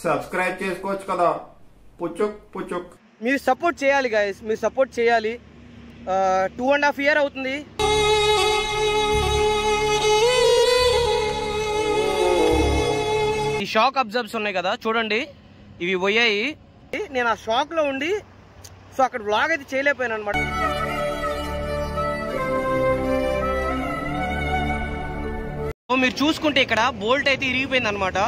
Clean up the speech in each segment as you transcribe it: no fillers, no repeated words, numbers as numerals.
Subscribe చేసుకోవచ్చు కదా పుచుక్ పుచుక్. మీరు సపోర్ట్ చేయాలి గైస్, మీరు సపోర్ట్ చేయాలి. 2.5 years అవుతుంది. ఈ షాక్ అబ్జర్వ్స్ ఉన్నాయి కదా చూడండి, ఇవి పోయాయి. నేను ఆ షాక్ లో ఉండి సో అక్కడ వ్లాగ్ అయితే చేయలేకపోయాను అనమాట. మీరు చూసుకుంటే ఇక్కడ బోల్ట్ అయితే ఇరిగిపోయింది అనమాట.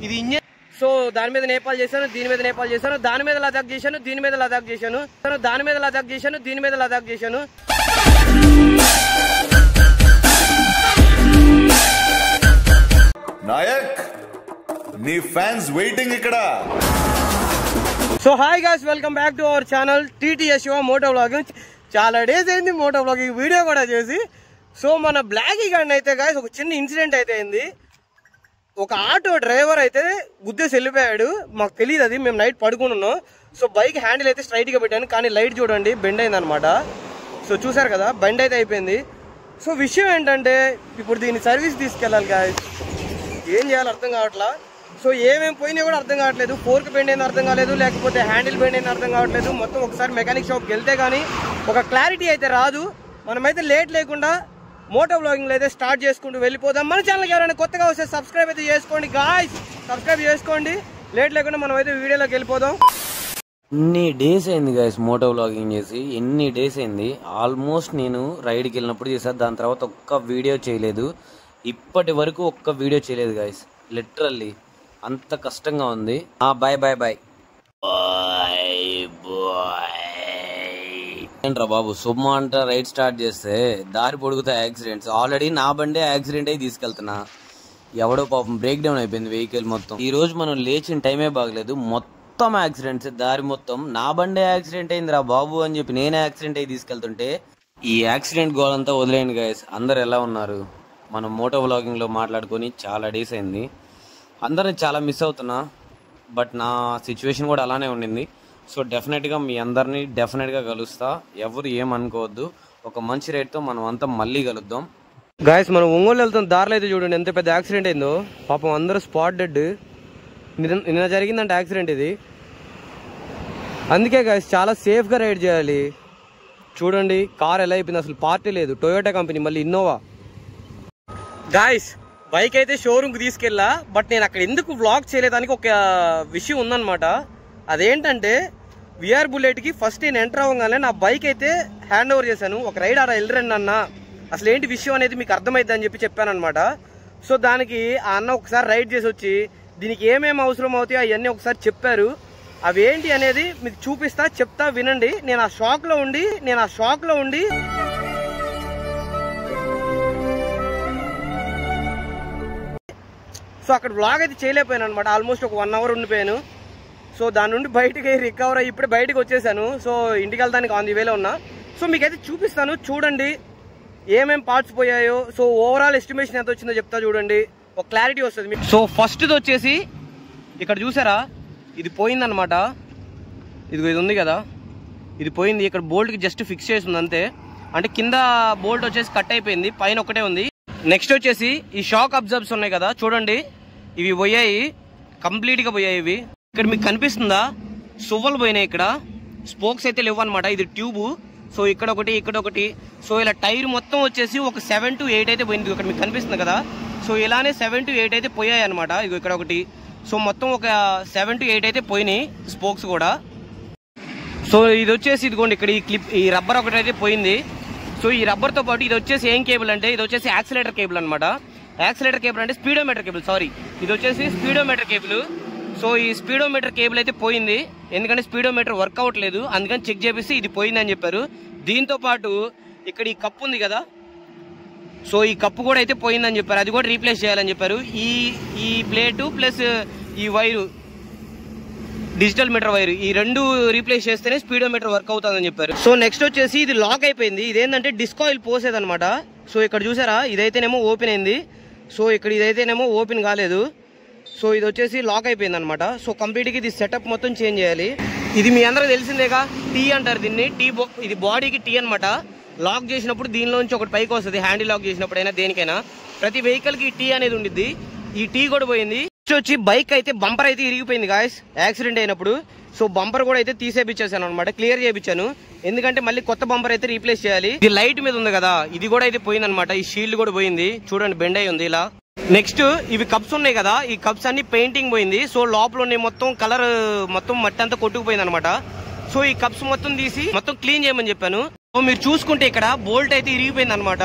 ఇది ఇంజన్. సో దాని మీద నేపాల్ చేశాను, దీని మీద నేపాల్ చేశాను, దాని మీద లదాఖ్ చేశాను, దీని మీద లదాఖ్ చేశాను, దాని మీద లదాఖ్ చేశాను, దీని మీద లదాఖ్ చేశాను. నాయక్ నీ ఫ్యాన్స్ వెయిటింగ్ ఇక్కడ. So hi guys, welcome back to our channel TTS moto vlogging. చాలా డేస్ అయింది మోటో వ్లాగింగ్ వీడియో కూడా చేసి. సో మన బ్లాకీ గాడిని అయితే గాయ్స్ ఒక చిన్న ఇన్సిడెంట్ అయితే అయింది. ఒక ఆటో డ్రైవర్ అయితే గుద్దేసి వెళ్ళిపోయాడు. మాకు తెలియదు, అది మేము నైట్ పడుకుని ఉన్నాం. సో బైక్ హ్యాండిల్ అయితే స్ట్రైట్గా పెట్టాను, కానీ లైట్ చూడండి బెండ్ అయింది అనమాట. సో చూసారు కదా, బెండ్ అయితే అయిపోయింది. సో విషయం ఏంటంటే ఇప్పుడు దీన్ని సర్వీస్ తీసుకెళ్ళాలి గాయ్స్. ఏం చేయాలో అర్థం కావట్లా. సో ఏమేమి పోయినా కూడా అర్థం కావట్లేదు. ఫోర్క్ బెండ్ అయింది అర్థం కాలేదు, లేకపోతే హ్యాండిల్ బెండ్ అయింది అర్థం కావట్లేదు. మొత్తం ఒకసారి మెకానిక్ షాప్కి వెళ్తే కానీ ఒక క్లారిటీ అయితే రాదు. మనమైతే లేట్ లేకుండా మోటో వ్లాగింగ్ అయితే స్టార్ట్ చేసుకుంటూ వెళ్ళిపోదాం. మన ఛానల్కి ఎవరైనా కొత్తగా వస్తే సబ్స్క్రైబ్ అయితే చేసుకోండి గాయ్స్, సబ్స్క్రైబ్ చేసుకోండి. లేట్ లేకుండా మనం అయితే వీడియోలోకి వెళ్ళిపోదాం. ఎన్ని డేస్ అయింది గాయస్ మోటో వ్లాగింగ్ చేసి, ఎన్ని డేస్ అయింది. ఆల్మోస్ట్ నేను రైడ్కి వెళ్ళినప్పుడు చేశాను, దాని తర్వాత ఒక్క వీడియో చేయలేదు. ఇప్పటి వరకు ఒక్క వీడియో చేయలేదు గాయస్. లిటరల్లీ అంత కష్టంగా ఉంది. బాయ్ బాయ్ బాయ్ ఏంట్రా బాబు, సుమ్మ అంట రైడ్ స్టార్ట్ చేస్తే దారి పొడుగుతా యాక్సిడెంట్స్. ఆల్రెడీ నా బండే యాక్సిడెంట్ అయి తీసుకెళ్తున్నా. ఎవడో పాపం బ్రేక్ డౌన్ అయిపోయింది వెహికల్ మొత్తం. ఈ రోజు మనం లేచిన టైమే బాగలేదు, మొత్తం యాక్సిడెంట్స్. దారి మొత్తం నా బండే యాక్సిడెంట్ అయిందిరా బాబు అని చెప్పి నేనే యాక్సిడెంట్ అయి తీసుకెళ్తుంటే ఈ యాక్సిడెంట్ గోలంతా వదిలేయండి గైస్. అందరు ఎలా ఉన్నారు? మనం మోటో వ్లాగింగ్ లో మాట్లాడుకొని చాలా డేస్ అయింది. అందరిని చాలా మిస్ అవుతున్నా, బట్ నా సిచ్యువేషన్ కూడా అలానే ఉండింది. సో డెఫినెట్గా మీ అందరినీ డెఫినెట్గా కలుస్తా. ఎవరు ఏమనుకోవద్దు. ఒక మంచి రేట్తో మనం అంతా మళ్ళీ కలుద్దాం. గాయస్ మనం ఒంగోలు వెళ్తాం, దారిలో అయితే చూడండి ఎంత పెద్ద యాక్సిడెంట్ అయిందో. పాపం అందరూ స్పాట్ డెడ్. నిన్న జరిగిందంటే యాక్సిడెంట్ ఇది. అందుకే గాయస్ చాలా సేఫ్గా రైడ్ చేయాలి. చూడండి కార్ ఎలా అయిపోయింది, అసలు పార్టీ లేదు. టొయోటా కంపెనీ, మళ్ళీ ఇన్నోవా. గాయస్ బైక్ అయితే షోరూమ్కి తీసుకెళ్ళా, బట్ నేను అక్కడ ఎందుకు వ్లాగ్ చేయలేదానికి ఒక విషయం ఉందన్నమాట. అదేంటంటే విఆర్ బుల్లెట్కి ఫస్ట్ నేను ఎంటర్ అవ్వగానే నా బైక్ అయితే హ్యాండ్ ఓవర్ చేశాను. ఒక రైడ్ ఆడ వెళ్ళరండి అన్న, అసలు ఏంటి విషయం అనేది మీకు అర్థమైద్ది అని చెప్పాను అనమాట. సో దానికి ఆ అన్న ఒకసారి రైడ్ చేసి వచ్చి దీనికి ఏమేమి అవసరం అవుతాయో అవన్నీ ఒకసారి చెప్పారు. అవి ఏంటి అనేది మీకు చూపిస్తా, చెప్తా వినండి. నేను ఆ షాక్లో ఉండి సో అక్కడ వ్లాగ్ అయితే చేయలేకపోయాను అనమాట. ఆల్మోస్ట్ ఒక 1 hour ఉండిపోయాను. సో దాని నుండి బయటికి రికవర్ అయ్యి ఇప్పుడే బయటకు వచ్చేసాను. సో ఇంటికి వెళ్తానికి ఆన్ ది వేలో ఉన్నా. సో మీకైతే చూపిస్తాను చూడండి ఏమేం పార్ట్స్ పోయాయో. సో ఓవరాల్ ఎస్టిమేషన్ ఎంత వచ్చిందో చెప్తా చూడండి, ఒక క్లారిటీ వస్తుంది మీకు. సో ఫస్ట్ది వచ్చేసి ఇక్కడ చూసారా, ఇది పోయిందనమాట. ఇది ఉంది కదా, ఇది పోయింది. ఇక్కడ బోల్ట్కి జస్ట్ ఫిక్స్ చేసి ఉంది అంతే. అంటే కింద బోల్ట్ వచ్చేసి కట్ అయిపోయింది, పైన ఒకటే ఉంది. నెక్స్ట్ వచ్చేసి ఈ షాక్ అబ్జర్వ్స్ ఉన్నాయి కదా చూడండి, ఇవి పోయాయి, కంప్లీట్గా పోయాయి ఇవి. ఇక్కడ మీకు కనిపిస్తుందా, సువ్వలు పోయినాయి. ఇక్కడ స్పోక్స్ అయితే లేవు అనమాట. ఇది ట్యూబు. సో ఇక్కడ ఒకటి. సో ఇలా టైర్ మొత్తం వచ్చేసి ఒక 7 to 8 అయితే పోయింది. ఇక్కడ మీకు కనిపిస్తుంది కదా. సో ఇలానే 7 to 8 అయితే పోయాయి అనమాట. ఇది ఇక్కడ ఒకటి. సో మొత్తం ఒక 7 to 8 అయితే పోయినాయి స్పోక్స్ కూడా. సో ఇది వచ్చేసి ఇదిగోండి, ఇక్కడ ఈ రబ్బర్ ఒకటి అయితే పోయింది. సో ఈ రబ్బర్తో పాటు ఇది వచ్చేసి ఏం కేబుల్ అంటే, ఇది వచ్చేసి యాక్సిలేటర్ కేబుల్ అనమాట. యాక్సిలేటర్ కేబుల్ అంటే స్పీడోమీటర్ కేబుల్, సారీ, ఇది వచ్చేసి స్పీడోమీటర్ కేబుల్. సో ఈ స్పీడోమీటర్ కేబుల్ అయితే పోయింది, ఎందుకంటే స్పీడోమీటర్ వర్క్ అవ్వట్లేదు, అందుకని చెక్ చేపిస్తే ఇది పోయింది అని చెప్పారు. దీంతో పాటు ఇక్కడ ఈ కప్పు ఉంది కదా, సో ఈ కప్పు కూడా అయితే పోయిందని చెప్పారు, అది కూడా రీప్లేస్ చేయాలని చెప్పారు. ఈ ప్లేటు ప్లస్ ఈ వైరు, డిజిటల్ మీటర్ వైర్, ఈ రెండు రీప్లేస్ చేస్తేనే స్పీడోమీటర్ వర్క్ అవుతుందని చెప్పారు. సో నెక్స్ట్ వచ్చేసి ఇది లాక్ అయిపోయింది. ఇదేంటంటే డిస్క్ ఆయిల్ పోసేదనమాట. సో ఇక్కడ చూసారా, ఇదైతేనేమో ఓపెన్ అయింది. సో ఇక్కడ ఇదైతేనేమో ఓపెన్ కాలేదు. సో ఇది వచ్చేసి లాక్ అయిపోయింది అనమాట. సో కంప్లీట్గా ఇది సెటప్ మొత్తం చేంజ్ చేయాలి. ఇది మీ అందరికి తెలిసిందేగా, టీ అంటారు దీన్ని. ఇది బాడీకి టీ అనమాట. లాక్ చేసినప్పుడు దీనిలోంచి ఒకటి పైకి వస్తుంది, హ్యాండిల్ లాక్ చేసినప్పుడు అయినా దేనికైనా. ప్రతి వెహికల్కి టీ అనేది ఉండిద్ది. ఈ టీ కూడా పోయింది. వచ్చి బైక్ అయితే బంపర్ అయితే ఇరిగిపోయింది గాయస్ యాక్సిడెంట్ అయినప్పుడు. సో బంపర్ కూడా అయితే తీసేపించేసాను అనమాట, క్లియర్ చేయించాను. ఎందుకంటే మళ్ళీ కొత్త బంపర్ అయితే రీప్లేస్ చేయాలి. ఇది లైట్ మీద ఉంది కదా, ఇది కూడా అయితే పోయింది అనమాట. ఈ షీల్డ్ కూడా పోయింది, చూడండి బెండ్ అయి ఉంది ఇలా. నెక్స్ట్ ఇవి కప్స్ ఉన్నాయి కదా, ఈ కప్స్ అన్ని పెయింటింగ్ పోయింది. సో లోపల ఉన్నాయి మొత్తం కలర్ మొత్తం మట్టి అంతా కొట్టుకుపోయింది అనమాట. సో ఈ కప్స్ మొత్తం తీసి మొత్తం క్లీన్ చేయమని చెప్పాను. సో మీరు చూసుకుంటే ఇక్కడ బోల్ట్ అయితే ఇరిగిపోయింది అనమాట.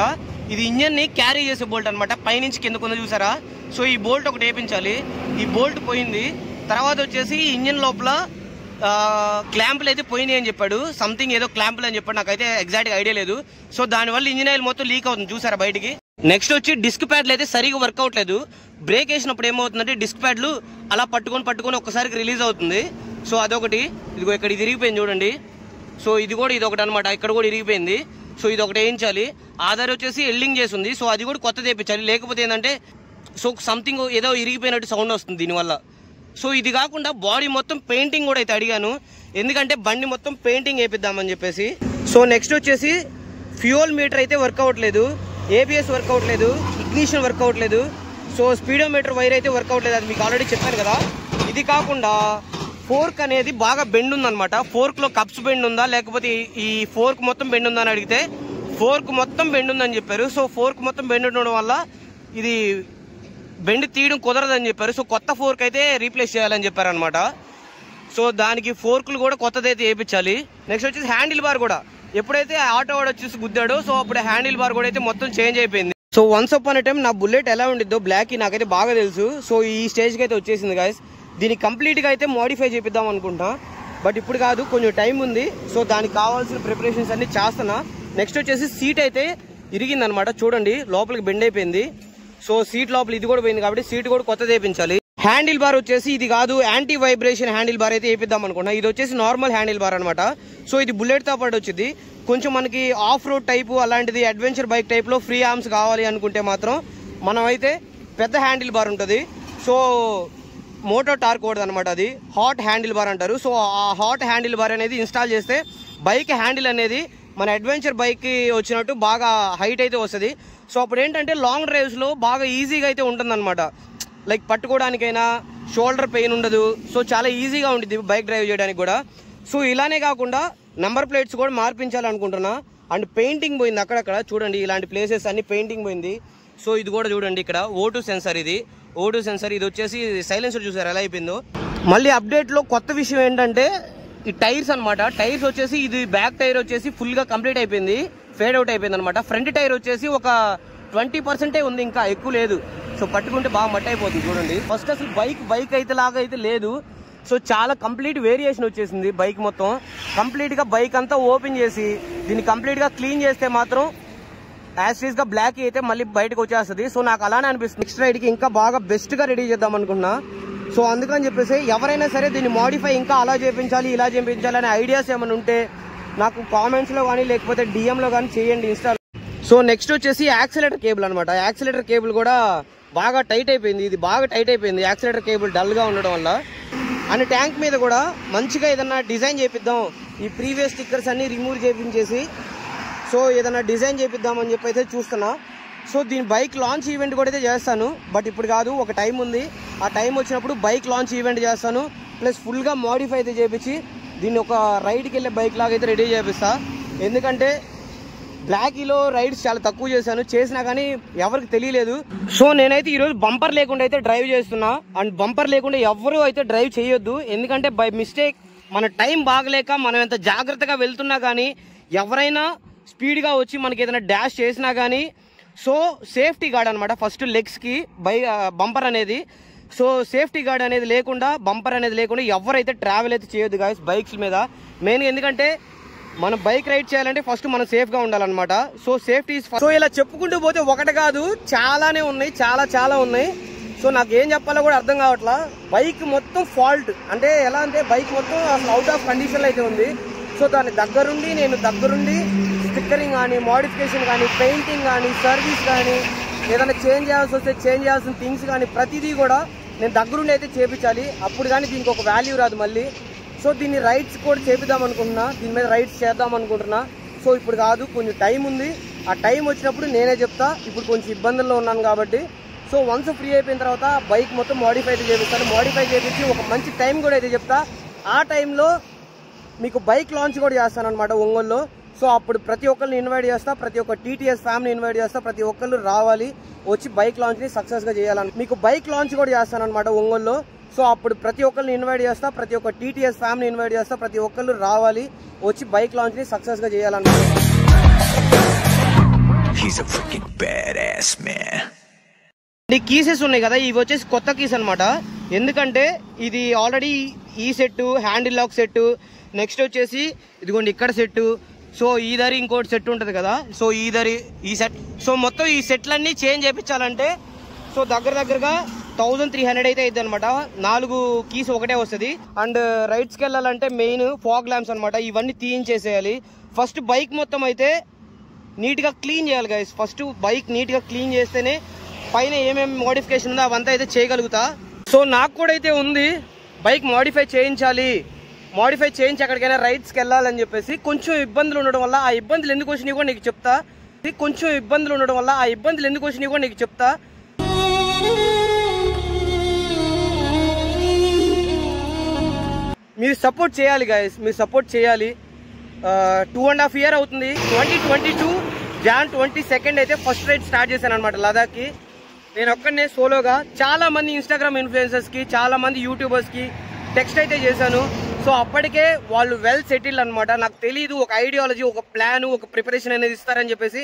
ఇది ఇంజన్ ని క్యారీ చేసే బోల్ట్ అనమాట, పైనుంచి కింద కొంత చూసారా. సో ఈ బోల్ట్ ఒకటి వేయించాలి. ఈ బోల్ట్ పోయింది. తర్వాత వచ్చేసి ఇంజన్ లోపల క్లాంపులు అయితే పోయినాయి అని చెప్పాడు, సంథింగ్ ఏదో క్లాంపులు అని చెప్పాడు, నాకైతే ఎగ్జాక్ట్ గా ఐడియా లేదు. సో దానివల్ల ఇంజిన్ ఆయిల్ మొత్తం లీక్ అవుతుంది చూసారా బయటికి. నెక్స్ట్ వచ్చి డిస్క్ ప్యాడ్లు అయితే సరిగా వర్క్ అవట్లేదు. బ్రేక్ వేసినప్పుడు ఏమవుతుందంటే డిస్క్ ప్యాడ్లు అలా పట్టుకొని ఒక్కసారికి రిలీజ్ అవుతుంది. సో అదొకటి. ఇదిగో ఇక్కడ ఇది ఇరిగిపోయింది చూడండి. సో ఇది కూడా ఇదొకటి అనమాట, ఇక్కడ కూడా ఇరిగిపోయింది. సో ఇది ఒకటి వేయించాలి. ఆధార్ వచ్చేసి ఎల్డింగ్ చేసింది. సో అది కూడా కొత్త తెప్పించాలి, లేకపోతే ఏంటంటే సో సంథింగ్ ఏదో ఇరిగిపోయినట్టు సౌండ్ వస్తుంది దీనివల్ల. సో ఇది కాకుండా బాడీ మొత్తం పెయింటింగ్ కూడా అయితే అడిగాను, ఎందుకంటే బండి మొత్తం పెయింటింగ్ వేపిద్దామని చెప్పేసి. సో నెక్స్ట్ వచ్చేసి ఫ్యూయల్ మీటర్ అయితే వర్క్ అవ్వట్లేదు, ఏబిఎస్ వర్క్ అవ్వట్లేదు, ఇగ్నిషన్ వర్క్ అవ్వట్లేదు. సో స్పీడోమీటర్ వైర్ అయితే వర్క్ అవ్వట్లేదు, అది మీకు ఆల్రెడీ చెప్పాను కదా. ఇది కాకుండా ఫోర్క్ అనేది బాగా బెండ్ ఉందన్నమాట. ఫోర్క్ లో కప్స్ బెండ్ ఉందా లేకపోతే ఈ ఫోర్క్ మొత్తం బెండ్ ఉందా అని అడిగితే ఫోర్క్ మొత్తం బెండ్ ఉందని చెప్పారు. సో ఫోర్క్ మొత్తం బెండ్ ఉండడం వల్ల ఇది బెండ్ తీయడం కుదరదని చెప్పారు. సో కొత్త ఫోర్క్ అయితే రీప్లేస్ చేయాలని చెప్పారు అనమాట. సో దానికి ఫోర్కులు కూడా కొత్తదైతే వేయించాలి. నెక్స్ట్ వచ్చేసి హ్యాండిల్ బార్ కూడా ఎప్పుడైతే ఆటో వాడు వచ్చేసి గుద్దాడో సో అప్పుడు హ్యాండిల్ బార్ కూడా అయితే మొత్తం చేంజ్ అయిపోయింది. So once upon a time నా బుల్లెట్ ఎలా ఉండిద్దో బ్లాక్ నాకైతే బాగా తెలుసు. సో ఈ స్టేజ్కి అయితే వచ్చేసింది గాయస్. దీన్ని కంప్లీట్గా అయితే మోడిఫై చేపిద్దాం అనుకుంటా, బట్ ఇప్పుడు కాదు, కొంచెం టైం ఉంది. సో దానికి కావాల్సిన ప్రిపరేషన్స్ అన్ని చేస్తున్నా. నెక్స్ట్ వచ్చేసి సీట్ అయితే ఇరిగిందనమాట, చూడండి లోపలికి బెండ్ అయిపోయింది. సో సీట్ లోపల ఇది కూడా పోయింది కాబట్టి సీట్ కూడా కొత్తది వేయించాలి. హ్యాండిల్ బార్ వచ్చేసి ఇది కాదు, యాంటీ వైబ్రేషన్ హ్యాండిల్ బార్ అయితే వేపిద్దాం అనుకున్నా. ఇది వచ్చేసి నార్మల్ హ్యాండిల్ బార్ అనమాట. సో ఇది బుల్లెట్ తో పాటు వచ్చింది. కొంచెం మనకి ఆఫ్ రోడ్ టైపు అలాంటిది అడ్వెంచర్ బైక్ టైప్ లో ఫ్రీ ఆర్మ్స్ కావాలి అనుకుంటే మాత్రం మనం అయితే పెద్ద హ్యాండిల్ బార్ ఉంటుంది. సో మోటో టార్క్ కూడా అనమాట, అది హాట్ హ్యాండిల్ బార్ అంటారు. సో ఆ హాట్ హ్యాండిల్ బార్ అనేది ఇన్స్టాల్ చేస్తే బైక్ హ్యాండిల్ అనేది మన అడ్వెంచర్ బైక్ కి వచ్చినట్టు బాగా హైట్ అయితే వస్తుంది. సో అప్పుడు ఏంటంటే లాంగ్ డ్రైవ్స్ లో బాగా ఈజీగా అయితే ఉంటుంది అనమాట. లైక్ పట్టుకోవడానికైనా షోల్డర్ పెయిన్ ఉండదు. సో చాలా ఈజీగా ఉంటుంది బైక్ డ్రైవ్ చేయడానికి కూడా. సో ఇలానే కాకుండా నెంబర్ ప్లేట్స్ కూడా మార్పించాలనుకుంటున్నా. అండ్ పెయింటింగ్ పోయింది అక్కడక్కడ, చూడండి ఇలాంటి ప్లేసెస్ అన్ని పెయింటింగ్ పోయింది. సో ఇది కూడా చూడండి, ఇక్కడ O2 సెన్సర్, ఇది O2 సెన్సర్. ఇది వచ్చేసి సైలెన్సర్ చూసారు ఎలా అయిపోయిందో. మళ్ళీ అప్డేట్ లో కొత్త విషయం ఏంటంటే ఈ టైర్స్ అనమాట. టైర్స్ వచ్చేసి ఇది బ్యాక్ టైర్ వచ్చేసి ఫుల్ గా కంప్లీట్ అయిపోయింది, ఫేడ్ అవుట్ అయిపోయింది అనమాట. ఫ్రంట్ టైర్ వచ్చేసి ఒక 20% ఉంది, ఇంకా ఎక్కువ లేదు. సో పట్టుకుంటే బాగా మట్టి అయిపోతుంది చూడండి. ఫస్ట్ అసలు బైక్ అయితే లాగా అయితే లేదు. సో చాలా కంప్లీట్ వేరియేషన్ వచ్చేసింది బైక్ మొత్తం. కంప్లీట్ గా బైక్ అంతా ఓపెన్ చేసి దీన్ని కంప్లీట్ గా క్లీన్ చేస్తే మాత్రం యాస్టీస్ గా బ్లాక్ అయితే మళ్ళీ బయటకు వచ్చేస్తుంది. సో నాకు అలానే అనిపిస్తుంది. నెక్స్ట్ రైడ్ కి ఇంకా బాగా బెస్ట్ గా రెడీ చేద్దాం అనుకున్నా. సో అందుకని చెప్పేసి ఎవరైనా సరే దీన్ని మోడిఫై ఇంకా అలా చేయించాలి ఇలా చేయించాలి అనే ఐడియాస్ ఏమైనా ఉంటే నాకు కామెంట్స్ లో కానీ లేకపోతే DM లో కానీ చేయండి, ఇన్స్టా. సో నెక్స్ట్ వచ్చేసి యాక్సిలేటర్ కేబుల్ అనమాట. యాక్సిలేటర్ కేబుల్ కూడా బాగా టైట్ అయిపోయింది, ఇది బాగా టైట్ అయిపోయింది యాక్సిలేటర్ కేబుల్ డల్ గా ఉండడం వల్ల. అండ్ ట్యాంక్ మీద కూడా మంచిగా ఏదన్నా డిజైన్ చేపిద్దాం, ఈ ప్రీవియస్ స్టిక్కర్స్ అన్ని రిమూవ్ చేయించేసి సో ఏదన్నా డిజైన్ చేపిద్దామని చెప్పి అయితే చూస్తున్నా. సో దీని బైక్ లాంచ్ ఈవెంట్ కూడా అయితే చేస్తాను, బట్ ఇప్పుడు కాదు, ఒక టైం ఉంది. ఆ టైం వచ్చినప్పుడు బైక్ లాంచ్ ఈవెంట్ చేస్తాను, ప్లస్ ఫుల్గా మోడిఫై అయితే చేపించి దీన్ని ఒక రైడ్కి వెళ్ళే బైక్ లాగా అయితే రెడీ చేపిస్తా. ఎందుకంటే బ్లాకీలో రైడ్స్ చాలా తక్కువ చేసినా కానీ ఎవరికి తెలియలేదు. సో నేనైతే ఈరోజు బంపర్ లేకుండా అయితే డ్రైవ్ చేస్తున్నా. అండ్ బంపర్ లేకుండా ఎవరు అయితే డ్రైవ్ చేయొద్దు, ఎందుకంటే బై మిస్టేక్ మన టైం బాగలేక మనం ఎంత జాగ్రత్తగా వెళ్తున్నా కానీ ఎవరైనా స్పీడ్గా వచ్చి మనకి ఏదైనా డాష్ చేసినా కానీ సో సేఫ్టీ గార్డ్ అనమాట ఫస్ట్ లెగ్స్కి బంపర్ అనేది. సో సేఫ్టీ గార్డ్ అనేది లేకుండా బంపర్ అనేది లేకుండా ఎవరైతే ట్రావెల్ అయితే చేయొద్దు గాయస్ బైక్స్ మీద మెయిన్గా. ఎందుకంటే మనం బైక్ రైడ్ చేయాలంటే ఫస్ట్ మనం సేఫ్గా ఉండాలన్నమాట. So safety. సో ఇలా చెప్పుకుంటూ పోతే ఒకటి కాదు చాలానే ఉన్నాయి, చాలా ఉన్నాయి. సో నాకు ఏం చెప్పాలో కూడా అర్థం కావట్లా. బైక్ మొత్తం ఫాల్ట్ అంటే ఎలా అంటే బైక్ మొత్తం అసలు అవుట్ ఆఫ్ కండిషన్లో అయితే ఉంది. సో దాని దగ్గరుండి స్టిక్కరింగ్ కానీ మోడిఫికేషన్ కానీ పెయింటింగ్ కానీ సర్వీస్ కానీ ఏదైనా చేంజ్ చేయాల్సి వస్తే చేంజ్ చేయాల్సిన థింగ్స్ కానీ ప్రతిదీ కూడా నేను దగ్గరుండి అయితే చేపించాలి. అప్పుడు కానీ దీనికి ఒక వాల్యూ రాదు మళ్ళీ. సో దీన్ని రైడ్స్ కూడా చేపిద్దాం అనుకుంటున్నా, దీని మీద రైడ్స్ చేద్దాం అనుకుంటున్నా. సో ఇప్పుడు కాదు, కొంచెం టైం ఉంది. ఆ టైం వచ్చినప్పుడు నేనే చెప్తా. ఇప్పుడు కొంచెం ఇబ్బందుల్లో ఉన్నాను కాబట్టి సో వన్స్ ఫ్రీ అయిపోయిన తర్వాత బైక్ మొత్తం మోడిఫై అయితే చేపిస్తాను. మోడిఫై చేపించి ఒక మంచి టైం కూడా అయితే చెప్తా. ఆ టైంలో మీకు బైక్ లాంచ్ కూడా చేస్తాను అనమాట ఒంగోలులో. సో అప్పుడు ప్రతి ఒక్కరిని ఇన్వైట్ చేస్తా, ప్రతి ఒక్క టీటీఎస్ ఫ్యామిలీ ఇన్వైట్ చేస్తా, ప్రతి ఒక్కళ్ళు రావాలి, వచ్చి బైక్ లాంచ్ని సక్సెస్గా చేయాలని. మీకు బైక్ లాంచ్ కూడా చేస్తాను అనమాట ఒంగోలులో. సో అప్పుడు ప్రతి ఒక్కరిని ఇన్వైట్ చేస్తా, ప్రతి ఒక్క టీటీఎస్ ఫ్యామిలీ ఇన్వైట్ చేస్తా, ప్రతి ఒక్కళ్ళు రావాలి, వచ్చి బైక్ లాంచ్ని సక్సెస్గా చేయాలన్నమాట. ఈ కీసెస్ ఉన్నాయి కదా, ఇవి వచ్చేసి కొత్త కీస్ అనమాట. ఎందుకంటే ఇది ఆల్రెడీ ఈ set, handle lock set, next వచ్చేసి ఇదిగోండి ఇక్కడ సెట్, సో ఈ దరి ఇంకోటి సెట్ ఉంటుంది కదా, సో ఈ దరి ఈ సెట్, సో మొత్తం ఈ సెట్లన్నీ చేంజ్ చేయించాలంటే సో దగ్గరగా 1300 అయితే అయింది అనమాట. 4 కీస్ ఒకటే వస్తుంది. అండ్ రైడ్స్కి వెళ్ళాలంటే మెయిన్ ఫాగ్ ల్యాంప్స్ అనమాట, ఇవన్నీ తీయించేసేయాలి. ఫస్ట్ బైక్ మొత్తం అయితే నీట్గా క్లీన్ చేయాలి గైస్. ఫస్ట్ బైక్ నీట్గా క్లీన్ చేస్తేనే పైన ఏమేమి మోడిఫికేషన్ ఉందో అవంతా అయితే చేయగలుగుతా. సో నాకు కూడా అయితే ఉంది బైక్ మోడిఫై చేయించాలి, మోడిఫై చేయించి ఎక్కడికైనా రైడ్స్కి వెళ్ళాలని చెప్పేసి. కొంచెం ఇబ్బందులు ఉండడం వల్ల ఆ ఇబ్బందులు ఎందుకు వచ్చినాయి కూడా నీకు చెప్తా. మీరు సపోర్ట్ చేయాలి గైస్, మీరు సపోర్ట్ చేయాలి. 2.5 year అవుతుంది. 2022 Jan 22 అయితే ఫస్ట్ రైడ్ స్టార్ట్ చేశాను అనమాట లదాఖ్కి. నేను ఒక్కనే సోలోగా. చాలా మంది ఇన్స్టాగ్రామ్ ఇన్ఫ్లుయెన్సర్స్కి, చాలా మంది యూట్యూబర్స్కి టెక్స్ట్ అయితే చేశాను. సో అప్పటికే వాళ్ళు వెల్ సెటిల్డ్ అనమాట. నాకు తెలియదు ఒక ఐడియాలజీ, ఒక ప్లాన్, ఒక ప్రిపరేషన్ అనేది ఇస్తారని చెప్పేసి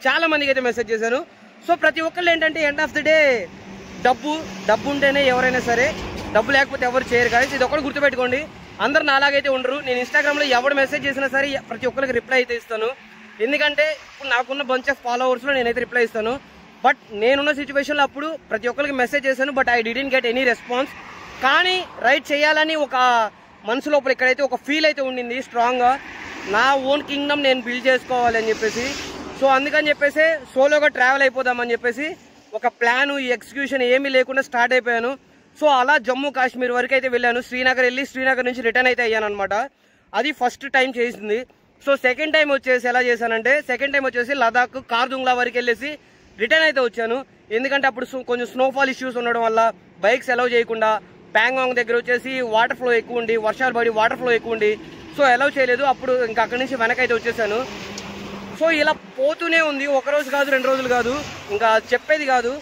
చాలా మందికి అయితే మెసేజ్ చేశాను. సో ప్రతి ఒక్కళ్ళు ఏంటంటే ఎండ్ ఆఫ్ ది డే డబ్బు ఉంటేనే ఎవరైనా సరే, డబ్బు లేకపోతే ఎవరు చేయరు కానీ ఇది ఒకటి గుర్తుపెట్టుకోండి. అందరు నాలాగైతే ఉండరు. నేను ఇన్స్టాగ్రామ్లో ఎవరు మెసేజ్ చేసినా సరే ప్రతి ఒక్కరికి రిప్లై అయితే ఇస్తాను. ఎందుకంటే ఇప్పుడు నాకున్న బంచ్ ఆఫ్ ఫాలోవర్స్లో నేనైతే రిప్లై ఇస్తాను. బట్ నేనున్న సిచ్యువేషన్లో అప్పుడు ప్రతి ఒక్కరికి మెసేజ్ చేశాను, but I didn't get any response. కానీ రైడ్ చేయాలని ఒక మనసు లోపల ఇక్కడైతే ఒక ఫీల్ అయితే ఉండింది స్ట్రాంగ్గా. నా ఓన్ కింగ్డమ్ నేను బిల్డ్ చేసుకోవాలి అని చెప్పేసి. సో అందుకని చెప్పేసి సోలోగా ట్రావెల్ అయిపోదామని చెప్పేసి ఒక ప్లాను, ఈ ఎగ్జిక్యూషన్ ఏమీ లేకుండా స్టార్ట్ అయిపోయాను. సో అలా జమ్మూ కాశ్మీర్ వరకు అయితే వెళ్ళాను. శ్రీనగర్ వెళ్ళి శ్రీనగర్ నుంచి రిటర్న్ అయితే అయ్యాను అనమాట. అది ఫస్ట్ టైం చేసింది. సో సెకండ్ టైం వచ్చేసి ఎలా చేశానంటే, సెకండ్ టైం వచ్చేసి లదాఖ్ కార్దుంగ్లా వరకు వెళ్ళేసి రిటర్న్ అయితే వచ్చాను. ఎందుకంటే అప్పుడు కొంచెం స్నోఫాల్ ఇష్యూస్ ఉండడం వల్ల బైక్స్ అలౌ చేయకుండా, ప్యాంగాంగ్ దగ్గర వచ్చేసి వాటర్ ఫ్లో ఎక్కువ ఉండి, వర్షాలు పడి వాటర్ ఫ్లో ఎక్కువ ఉండి, సో అలౌ చేయలేదు. అప్పుడు ఇంకా అక్కడి నుంచి వెనకైతే వచ్చేసాను. సో ఇలా పోతూనే ఉంది. ఒక రోజు కాదు, 2 రోజులు కాదు, ఇంకా చెప్పేది కాదు.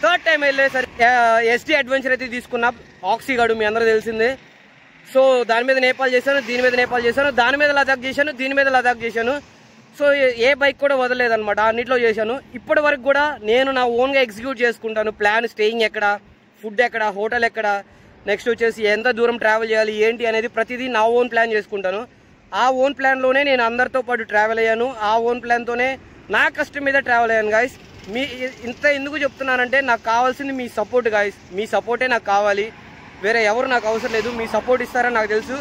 థర్డ్ టైం వెళ్ళేసరికి ఎస్డి అడ్వెంచర్ అయితే తీసుకున్నా. ఆక్సీగాడు మీ అందరూ తెలిసిందే. సో దాని మీద నేపాల్ చేశాను, దీని మీద నేపాల్ చేశాను, దాని మీద లదాఖ్ చేశాను, దీని మీద లదాఖ్ చేశాను. సో ఏ బైక్ కూడా వదలలేదనమాట, అన్నింటిలో చేశాను. ఇప్పటి వరకు కూడా నేను నా ఓన్గా ఎగ్జిక్యూట్ చేసుకుంటాను. ప్లాన్, స్టేయింగ్ ఎక్కడ, ఫుడ్ ఎక్కడ, హోటల్ ఎక్కడ, నెక్స్ట్ వచ్చేసి ఎంత దూరం ట్రావెల్ చేయాలి ఏంటి అనేది ప్రతిదీ నా ఓన్ ప్లాన్ చేసుకుంటాను. ఆ ఓన్ ప్లాన్లోనే నేను అందరితో పాటు ట్రావెల్ అయ్యాను. ఆ ఓన్ ప్లాన్తోనే నా కష్టం మీద ట్రావెల్ అయ్యాను గాయస్. ఇంత ఎందుకు చెప్తున్నానంటే నాకు కావాల్సింది మీ సపోర్ట్ గాయస్. మీ సపోర్టే నాకు కావాలి, వేరే ఎవరు నాకు అవసరం లేదు. మీ సపోర్ట్ ఇస్తారని నాకు తెలుసు.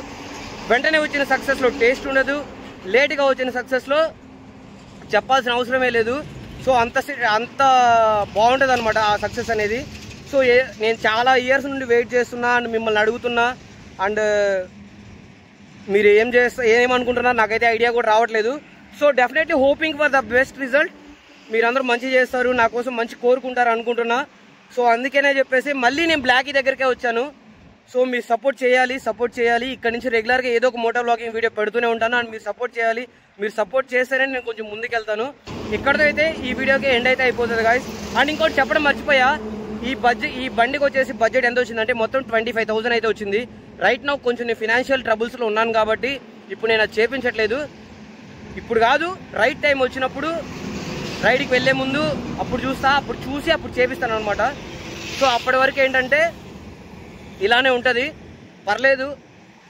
వెంటనే వచ్చిన సక్సెస్లో టేస్ట్ ఉండదు, లేట్గా వచ్చిన సక్సెస్లో చెప్పాల్సిన అవసరమే లేదు. సో అంత బాగుంటుంది అనమాట ఆ సక్సెస్ అనేది. సో నేను చాలా ఇయర్స్ నుండి వెయిట్ చేస్తున్నా అండ్ మిమ్మల్ని అడుగుతున్నా. అండ్ మీరు ఏమనుకుంటున్నారు నాకైతే ఐడియా కూడా రావట్లేదు. So definitely hoping for the best result. మీరందరూ మంచి చేస్తారు, నా కోసం మంచి కోరుకుంటారు అనుకుంటున్నా. సో అందుకనే చెప్పేసి మళ్ళీ నేను బ్లాకీ దగ్గరికే వచ్చాను. సో మీరు సపోర్ట్ చేయాలి. ఇక్కడ నుంచి రెగ్యులర్గా ఏదో ఒక మోటార్ బ్లాగింగ్ వీడియో పెడుతూనే ఉంటాను. అండ్ మీరు సపోర్ట్ చేయాలి. మీరు సపోర్ట్ చేస్తేనే నేను కొంచెం ముందుకెళ్తాను. ఇక్కడితో అయితే ఈ వీడియోకి ఎండ్ అయితే అయిపోతుంది గాయస్. అండ్ ఇంకోటి చెప్పడం మర్చిపోయా, ఈ బండికి వచ్చేసి బడ్జెట్ ఎంత వచ్చిందంటే మొత్తం 25,000 అయితే వచ్చింది. రైట్ నౌ కొంచెం నేను ఫినాన్షియల్ ట్రబుల్స్లో ఉన్నాను కాబట్టి ఇప్పుడు నేను అది చేపించట్లేదు. ఇప్పుడు కాదు, రైట్ టైం వచ్చినప్పుడు రైడ్కి వెళ్ళే ముందు అప్పుడు చూసి చేపిస్తాను అనమాట. సో అప్పటి వరకు ఏంటంటే ఇలానే ఉంటుంది, పర్లేదు,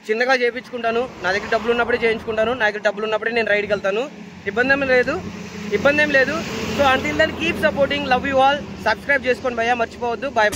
చిన్నగా చేయించుకుంటాను. నా దగ్గర డబ్బులు ఉన్నప్పుడే చేయించుకుంటాను, నా దగ్గర డబ్బులు ఉన్నప్పుడే నేను రైడ్కి వెళ్తాను. ఇబ్బంది ఏం లేదు. So until then keep supporting, love you all. Subscribe చేసుకోండి భయ్యా, మర్చిపోవద్దు. బాయ్.